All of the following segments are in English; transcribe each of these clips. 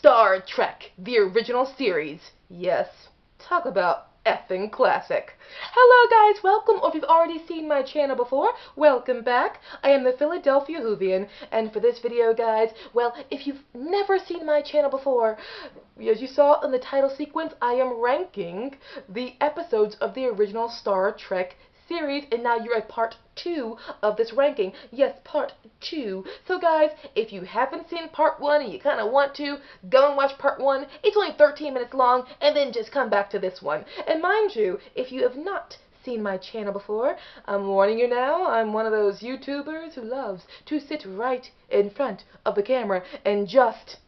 Star Trek, the original series. Yes, talk about effing classic. Hello guys, welcome, or if you've already seen my channel before, welcome back. I am the Philadelphia Whovian, and for this video guys, well, if you've never seen my channel before, as you saw in the title sequence, I am ranking the episodes of the original Star Trek series, and now you're at part 2 of this ranking. Yes, part 2. So guys, if you haven't seen part 1 and you kind of want to, go and watch part 1. It's only 13 minutes long, and then just come back to this one. And mind you, if you have not seen my channel before, I'm warning you now, I'm one of those YouTubers who loves to sit right in front of the camera and just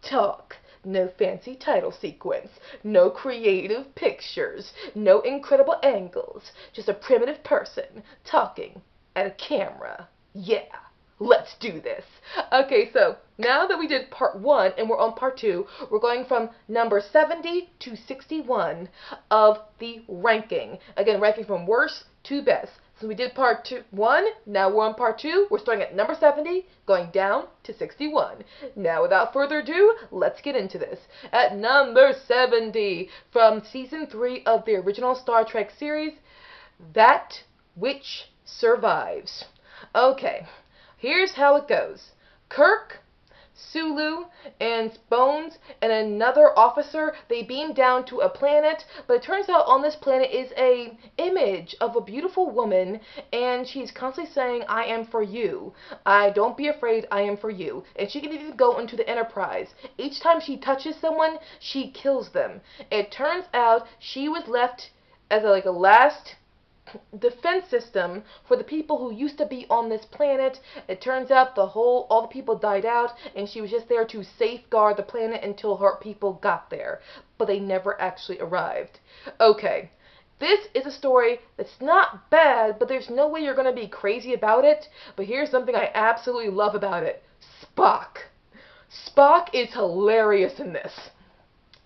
talk. No fancy title sequence, no creative pictures, no incredible angles, just a primitive person talking at a camera. Yeah, let's do this. Okay, so now that we did part 1 and we're on part 2, we're going from number 70 to 61 of the ranking. Again, ranking from worst to best. So we did part 1, now we're on part 2. We're starting at number 70, going down to 61. Now, without further ado, let's get into this. At number 70, from season 3 of the original Star Trek series, That Which Survives. Okay, here's how it goes. Kirk, Sulu, and Bones, and another officer, they beam down to a planet, but it turns out on this planet is a image of a beautiful woman, and she's constantly saying, I am for you. Don't be afraid, I am for you. And she can even go into the Enterprise. Each time she touches someone, she kills them. It turns out she was left as a last defense system for the people who used to be on this planet. It turns out all the people died out, and she was just there to safeguard the planet until her people got there. But they never actually arrived. Okay, this is a story that's not bad, but there's no way you're going to be crazy about it. But here's something I absolutely love about it. Spock. Spock is hilarious in this,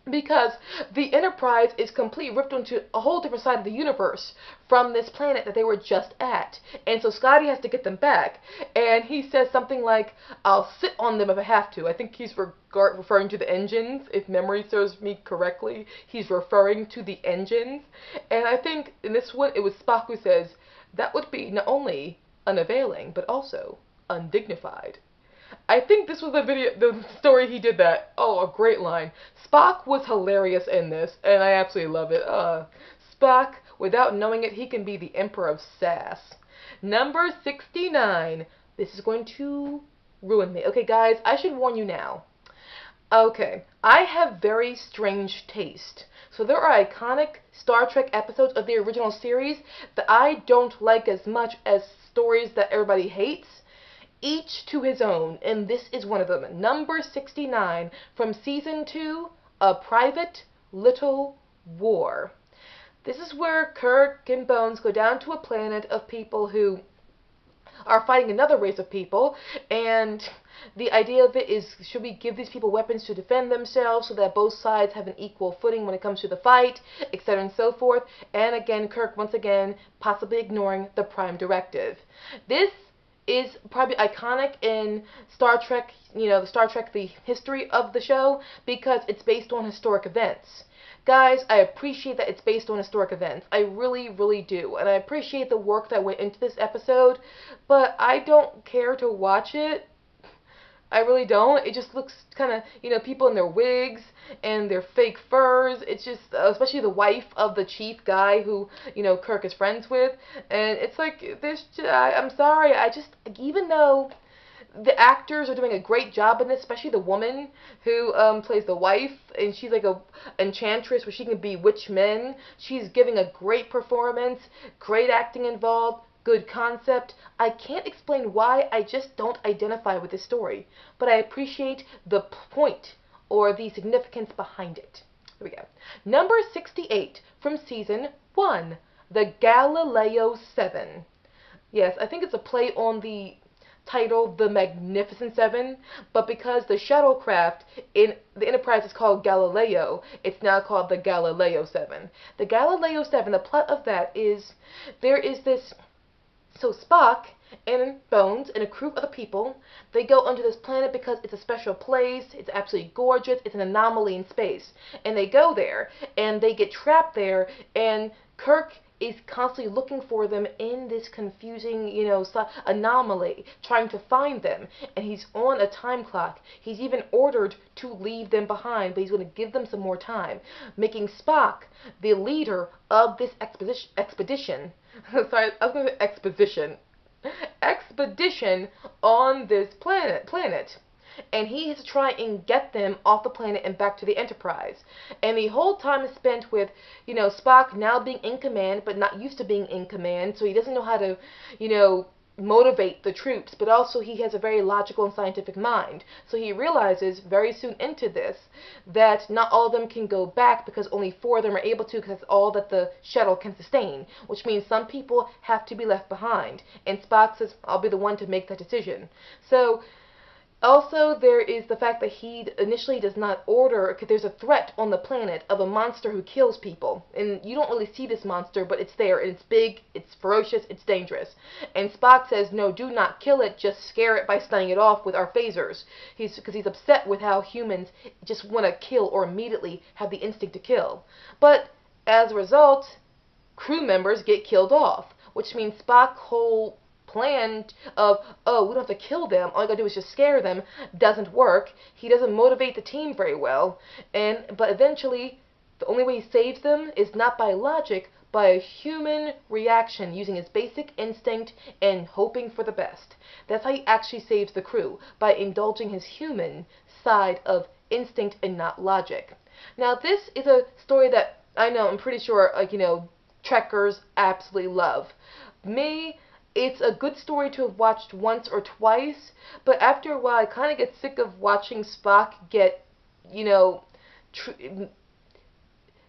because the Enterprise is completely ripped onto a whole different side of the universe from this planet that they were just at. And so Scotty has to get them back. And he says something like, I'll sit on them if I have to. I think he's referring to the engines. If memory serves me correctly, he's referring to the engines. And I think in this one, it was Spock who says, that would be not only unavailing, but also undignified. I think this was the story he did that. Oh, a great line. Spock was hilarious in this, and I absolutely love it. Spock, without knowing it, he can be the Emperor of Sass. Number 69. This is going to ruin me. Okay, guys, I should warn you now. Okay, I have very strange taste. So there are iconic Star Trek episodes of the original series that I don't like as much as stories that everybody hates. Each to his own, and this is one of them. Number 69 from season 2, A Private Little War. This is where Kirk and Bones go down to a planet of people who are fighting another race of people, and the idea of it is, should we give these people weapons to defend themselves so that both sides have an equal footing when it comes to the fight, etc. and so forth. And again, Kirk once again possibly ignoring the Prime Directive. This is probably iconic in Star Trek, the history of the show, because it's based on historic events. Guys, I appreciate that it's based on historic events. I really, really do. And I appreciate the work that went into this episode, but I don't care to watch it. I really don't. It just looks kind of, people in their wigs and their fake furs. It's just, especially the wife of the chief guy who, Kirk is friends with. And it's like, I'm sorry, even though the actors are doing a great job in this, especially the woman who plays the wife, and she's like a enchantress where she can bewitch men. She's giving a great performance, great acting involved, good concept. I can't explain why, I just don't identify with this story. But I appreciate the point or the significance behind it. Here we go. Number 68 from season 1, The Galileo 7. Yes, I think it's a play on the title The Magnificent Seven, but because the shuttlecraft in the Enterprise is called Galileo, it's now called the Galileo 7. The Galileo 7, the plot of that is, there is this So Spock and Bones and a crew of other people, they go onto this planet because it's a special place, it's absolutely gorgeous, it's an anomaly in space. And they go there, and they get trapped there, and Kirk is constantly looking for them in this confusing, anomaly, trying to find them. And he's on a time clock. He's even ordered to leave them behind, but he's going to give them some more time, making Spock the leader of this expedition. Sorry, I was going to say exposition. Expedition on this planet. And he has to try and get them off the planet and back to the Enterprise. And the whole time is spent with, Spock now being in command, but not used to being in command, so he doesn't know how to, motivate the troops, but also he has a very logical and scientific mind. So he realizes very soon into this that not all of them can go back because only 4 of them are able to, because that's all that the shuttle can sustain, which means some people have to be left behind. And Spock says, I'll be the one to make that decision. So also, there is the fact that he initially does not order, because there's a threat on the planet of a monster who kills people. And you don't really see this monster, but it's there, and it's big, it's ferocious, it's dangerous. And Spock says, no, do not kill it, just scare it by stunning it off with our phasers. Because he's upset with how humans just want to kill or immediately have the instinct to kill. But, as a result, crew members get killed off, which means Spock's whole plan of, oh, we don't have to kill them, all you gotta do is just scare them, doesn't work. He doesn't motivate the team very well, but eventually the only way he saves them is not by logic, by a human reaction, using his basic instinct and hoping for the best. That's how he actually saves the crew, by indulging his human side of instinct and not logic. Now, this is a story that I know, I'm pretty sure, Trekkers absolutely love. Me, it's a good story to have watched once or twice, but after a while I kind of get sick of watching Spock get,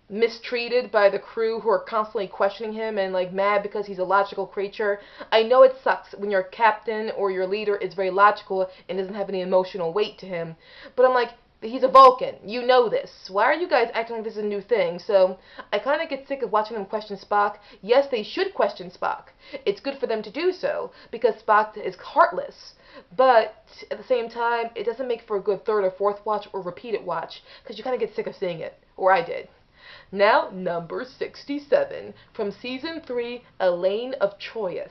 mistreated by the crew who are constantly questioning him and mad because he's a logical creature. I know it sucks when your captain or your leader is very logical and doesn't have any emotional weight to him, but I'm like, he's a Vulcan. You know this. Why are you guys acting like this is a new thing? So I kind of get sick of watching them question Spock. Yes, they should question Spock. It's good for them to do so because Spock is heartless. But at the same time, it doesn't make for a good third or fourth watch or repeated watch because you kind of get sick of seeing it. Or I did. Now, number 67 from Season 3, Elaine of Troyes.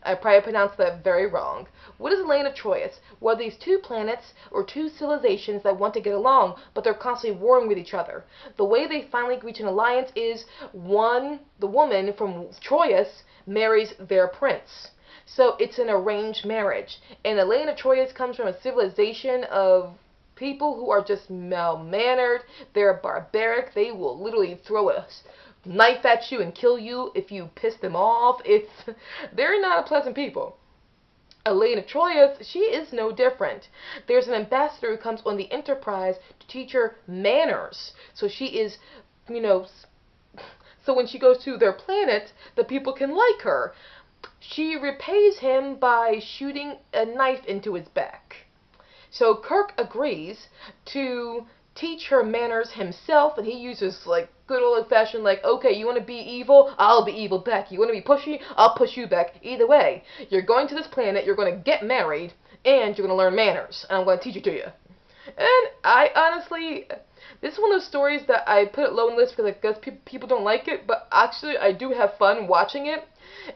I probably pronounced that very wrong. What is Elaine of Troyes? Well, these 2 planets, or 2 civilizations that want to get along, but they're constantly warring with each other. The way they finally reach an alliance is the woman from Troyes marries their prince. So it's an arranged marriage. And Elaine of Troyes comes from a civilization of people who are just malmannered. They're barbaric. They will literally throw a knife at you and kill you if you piss them off. They're not a pleasant people. Elaine of Troyes, she is no different. There's an ambassador who comes on the Enterprise to teach her manners. So she is, so when she goes to their planet, the people can like her. She repays him by shooting a knife into his back. So Kirk agrees to teach her manners himself, and he uses good old-fashioned okay, you want to be evil? I'll be evil back. You want to be pushy? I'll push you back. Either way, you're going to this planet, you're going to get married, and you're going to learn manners, and I'm going to teach it to you. And I honestly, this is one of those stories that I put it low on the list because I guess people don't like it, but actually I do have fun watching it.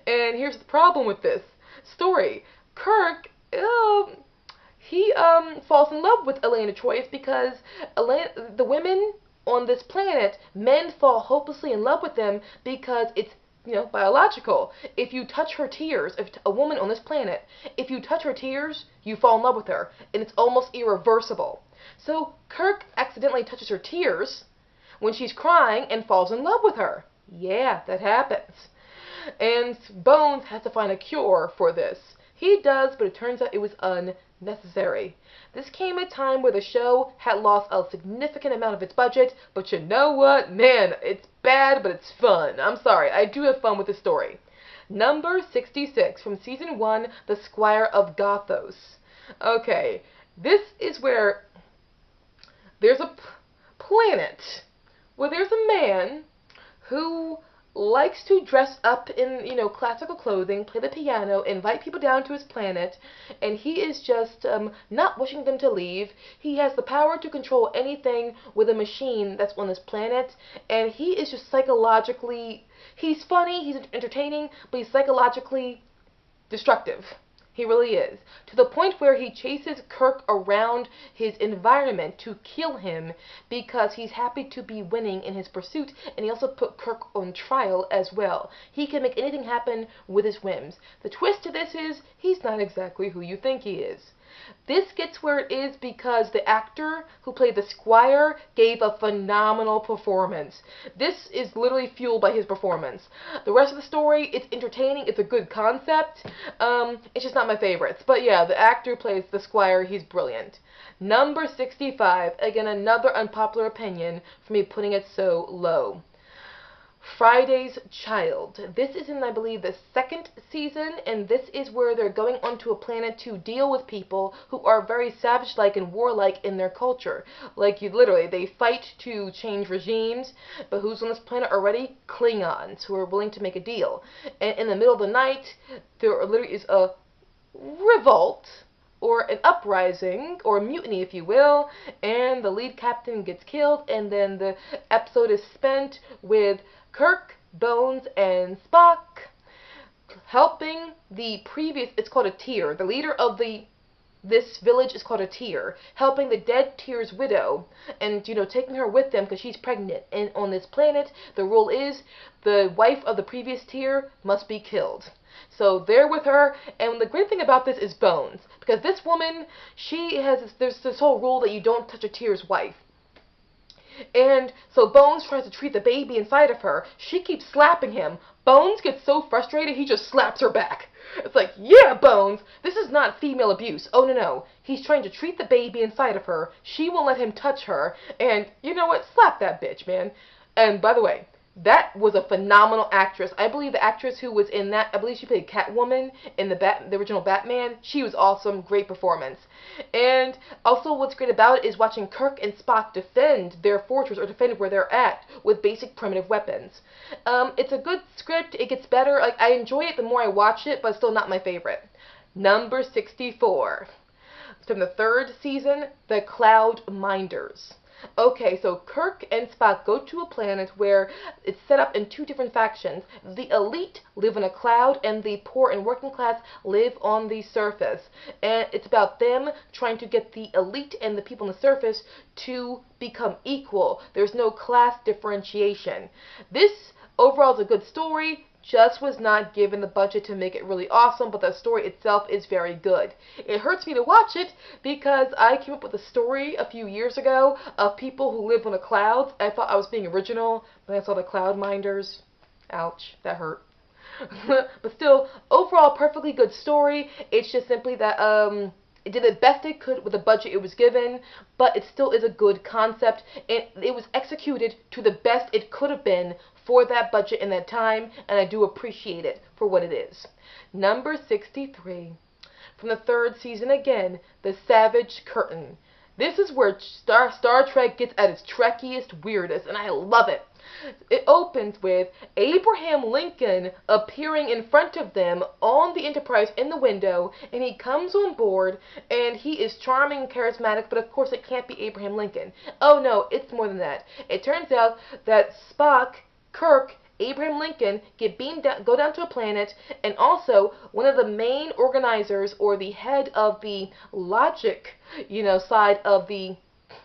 And here's the problem with this story. Kirk, he falls in love with Elaine of Troyes because the women on this planet, men fall hopelessly in love with them because it's, biological. If you touch her tears, if a woman on this planet, if you touch her tears, you fall in love with her, and it's almost irreversible. So Kirk accidentally touches her tears when she's crying and falls in love with her. Yeah, that happens. And Bones has to find a cure for this. He does, but it turns out it was unnecessary. This came at a time where the show had lost a significant amount of its budget, but you know what? Man, it's bad, but it's fun. I'm sorry, I do have fun with the story. Number 66 from Season 1, The Squire of Gothos. Okay, this is where there's a planet where there's a man who likes to dress up in, classical clothing, play the piano, invite people down to his planet, and he is just not wishing them to leave. He has the power to control anything with a machine that's on this planet, and he is just psychologically, he's funny, he's entertaining, but he's psychologically destructive. He really is. To the point where he chases Kirk around his environment to kill him because he's happy to be winning in his pursuit, and he also put Kirk on trial as well. He can make anything happen with his whims. The twist to this is he's not exactly who you think he is. This gets where it is because the actor who played the Squire gave a phenomenal performance. This is literally fueled by his performance. The rest of the story, it's entertaining, it's a good concept. It's just not my favorites. But yeah, the actor who plays the Squire, he's brilliant. Number 65, again another unpopular opinion for me putting it so low. Friday's Child. This is in, I believe, the second season, and this is where they're going onto a planet to deal with people who are very savage-like and warlike in their culture. Like, they fight to change regimes, but who's on this planet already? Klingons, who are willing to make a deal. And in the middle of the night, there literally is a revolt, or an uprising, or a mutiny, if you will, and the lead captain gets killed, and then the episode is spent with Kirk, Bones, and Spock helping the previous, it's called a Tyr, the leader of this village is called a Tyr, helping the dead Tyr's widow, and, taking her with them because she's pregnant. And on this planet, the rule is the wife of the previous Tyr must be killed. So they're with her, and the great thing about this is Bones, because this woman, there's this whole rule that you don't touch a Tyr's wife. And so Bones tries to treat the baby inside of her. She keeps slapping him. Bones gets so frustrated, he just slaps her back. It's like, yeah, Bones, this is not female abuse. Oh, no. He's trying to treat the baby inside of her. She won't let him touch her. And you know what? Slap that bitch, man. And by the way, that was a phenomenal actress. I believe the actress who was in that, I believe she played Catwoman in the original Batman. She was awesome. Great performance. And also what's great about it is watching Kirk and Spock defend their fortress, or defend where they're at, with basic primitive weapons. It's a good script. It gets better. Like, I enjoy it the more I watch it, but it's still not my favorite. Number 64. From the third season, The Cloud Minders. Okay, so Kirk and Spock go to a planet where it's set up in two different factions. The elite live in a cloud, and the poor and working class live on the surface. And it's about them trying to get the elite and the people on the surface to become equal. There's no class differentiation. This overall is a good story. Just was not given the budget to make it really awesome, but the story itself is very good. It hurts me to watch it because I came up with a story a few years ago of people who live on the clouds. I thought I was being original, but I saw the Cloud Minders. Ouch, that hurt. But still, overall, perfectly good story. It's just simply that it did the best it could with the budget it was given, but it still is a good concept. It was executed to the best it could have been for that budget and that time, and I do appreciate it for what it is. Number 63. From the third season again, The Savage Curtain. This is where Star Trek gets at its Trekkiest weirdest, and I love it. It opens with Abraham Lincoln appearing in front of them on the Enterprise in the window, and he comes on board, and he is charming and charismatic, but of course it can't be Abraham Lincoln. Oh no, it's more than that. It turns out that Spock, Kirk, Abraham Lincoln go down to a planet, and also one of the main organizers, or the head of the logic, side of the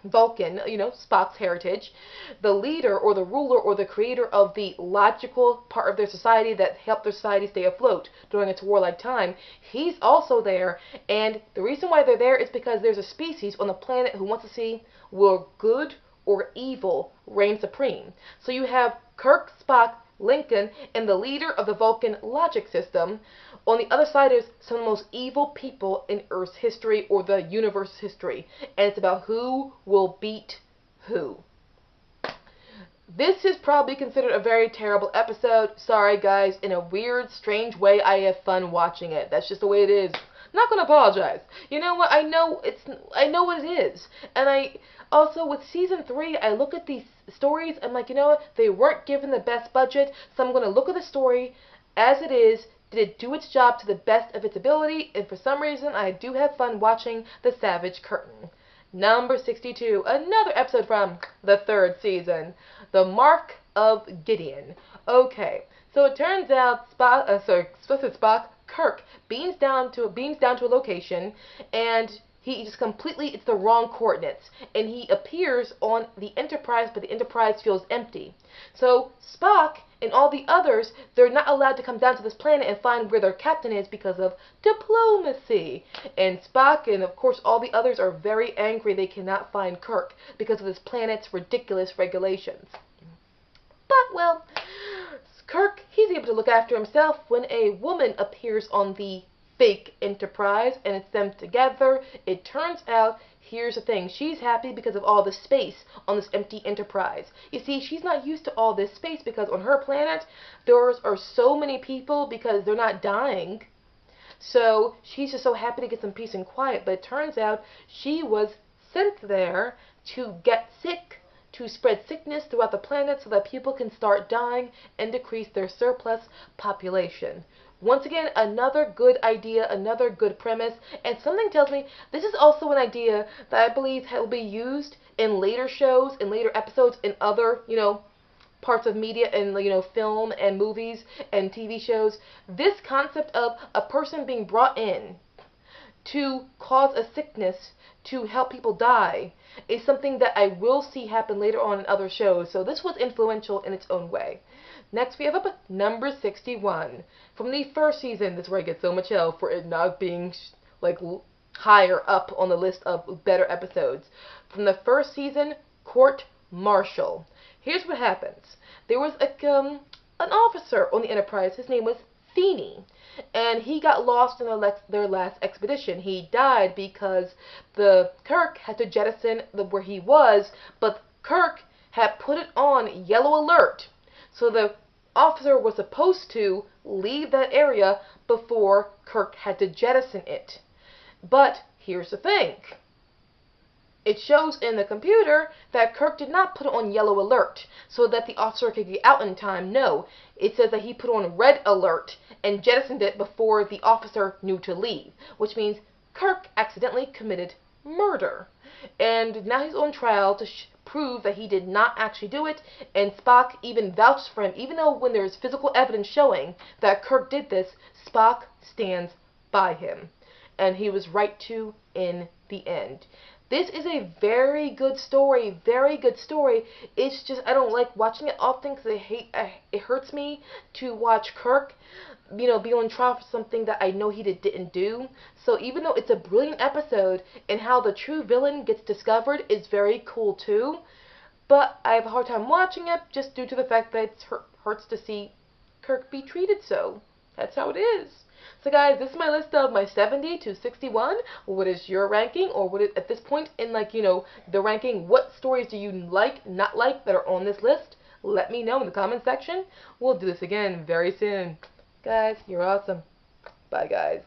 Vulcan, Spock's heritage, the leader or the ruler or the creator of the logical part of their society that helped their society stay afloat during its warlike time, he's also there, and the reason why they're there is because there's a species on the planet who wants to see will good or evil reign supreme. So you have Kirk, Spock, Lincoln, and the leader of the Vulcan logic system. On the other side is some of the most evil people in Earth's history, or the universe's history, and it's about who will beat who. This is probably considered a very terrible episode. Sorry guys, in a weird, strange way I have fun watching it. That's just the way it is. not gonna apologize. You know what? I know what it is. And I also, with season 3, I look at these stories, I'm like, you know what? They weren't given the best budget, so I'm gonna look at the story as it is. Did it do its job to the best of its ability? And for some reason, I do have fun watching The Savage Curtain. Number 62, another episode from the 3rd season, The Mark of Gideon. Okay, so it turns out Kirk beams down to a location, and he just completely, it's the wrong coordinates, and he appears on the Enterprise, but the Enterprise feels empty. So Spock and all the others, they're not allowed to come down to this planet and find where their captain is because of diplomacy. And Spock and, of course, all the others are very angry they cannot find Kirk because of this planet's ridiculous regulations. But, well, Kirk, he's able to look after himself when a woman appears on the fake Enterprise, and it's them together. It turns out, here's the thing, she's happy because of all the space on this empty Enterprise. You see, she's not used to all this space because on her planet, there are so many people because they're not dying. So she's just so happy to get some peace and quiet, but it turns out she was sent there to get sick, to spread sickness throughout the planet so that people can start dying and decrease their surplus population. Once again, another good idea, another good premise, and something tells me this is also an idea that I believe will be used in later shows, in later episodes, in other, parts of media and, film and movies and TV shows. This concept of a person being brought in to cause a sickness to help people die is something that I will see happen later on in other shows. So this was influential in its own way. Next we have up number 61. From the 1st season, this is where I get so much hell for it not being higher up on the list of better episodes. From the 1st season, Court Martial. Here's what happens. There was an officer on the Enterprise. His name was Feeney, and he got lost in their last expedition. He died because the Kirk had to jettison where he was, but Kirk had put it on yellow alert. So the officer was supposed to leave that area before Kirk had to jettison it. But here's the thing. It shows in the computer that Kirk did not put it on yellow alert so that the officer could get out in time. No, it says that he put on red alert and jettisoned it before the officer knew to leave, which means Kirk accidentally committed murder. And now he's on trial to prove that he did not actually do it, and Spock even vouches for him, even though when there's physical evidence showing that Kirk did this, Spock stands by him. And he was right to in the end. This is a very good story, very good story. It's just, I don't like watching it often because it hurts me to watch Kirk, be on trial for something that I know he didn't do. So even though it's a brilliant episode, and how the true villain gets discovered is very cool too, but I have a hard time watching it just due to the fact that it hurts to see Kirk be treated so. That's how it is. So guys, this is my list of my 70 to 61. What is your ranking? Or what is, at this point in the ranking, what stories do you like, not like, that are on this list? Let me know in the comment section. We'll do this again very soon. Guys, you're awesome. Bye guys.